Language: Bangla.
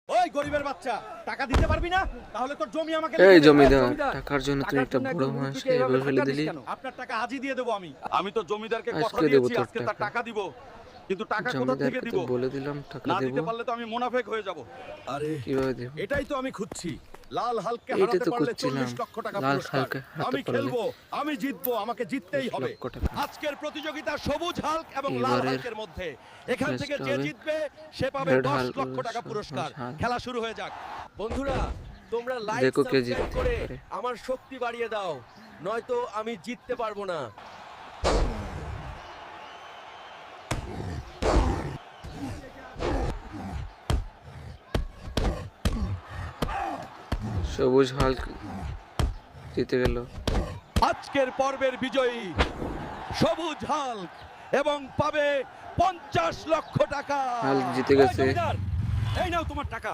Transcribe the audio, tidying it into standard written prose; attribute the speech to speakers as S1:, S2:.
S1: ওই গরিবের বাচ্চা, টাকা দিতে পারবি না? তাহলে তোর জমি আমাকে
S2: এই
S1: লিখে দে।
S2: জমিদার, টাকার জন্য তুই একটা বুড়ো মানুষকে এভাবে ফেলে দিলি।
S1: আপনার টাকা আজই দিয়ে দেবো আমি। আমি তো জমিদারকে কথা
S2: আজকে দেবো
S1: দিয়েছি
S2: তোর
S1: আজকে তার
S2: টাকা।
S1: টাকা দিব, কিন্তু টাকা কোথা থেকে
S2: জমিদারকে
S1: দিব?
S2: তো বলে দিলাম টাকা
S1: না
S2: দেবো,
S1: দিতে পারলে তো আমি মুনাফেক হয়ে যাব। আরে
S2: কিভাবে দেবো?
S1: এটাই তো আমি খুঁজছি। লাল হালকে
S2: এইটা
S1: হারাতে
S2: তো
S1: পারলে
S2: খুঁজছিলাম,
S1: 40 লক্ষ টাকা
S2: লাল
S1: পুরস্কার।
S2: হালকে হারাতে
S1: আমি
S2: পারলে
S1: খেলবো, আমি জিতবো, আমাকে জিততেই
S2: 40
S1: হবে।
S2: লক্ষ টাকা।
S1: আজকের প্রতিযোগিতা সবুজ হাল্ক এবং লাল
S2: এবারের
S1: হাল্কের মধ্যে। এখান থেকে
S2: ম্যাচটা
S1: যে
S2: হবে
S1: জিতবে সে পাবে
S2: রেড
S1: 10
S2: হাল্ক
S1: লক্ষ টাকা
S2: versus
S1: পুরস্কার।
S2: হাল্ক।
S1: খেলা শুরু হয়ে যাক। বন্ধুরা, তোমরা লাইক
S2: দেখো কে
S1: সাবস্ক্রাইব
S2: জিততে
S1: করে
S2: পারে।
S1: আমার শক্তি বাড়িয়ে দাও, নয়তো আমি জিততে পারবো না।
S2: সবুজ হাল্ক জিতে গেল।
S1: আজকের পর্বের বিজয়ী সবুজ হাল্ক এবং পাবে 50 লক্ষ টাকা।
S2: হাল্ক জিতে
S1: ওই
S2: গেছে।
S1: জমিদার, এই নাও তোমার টাকা।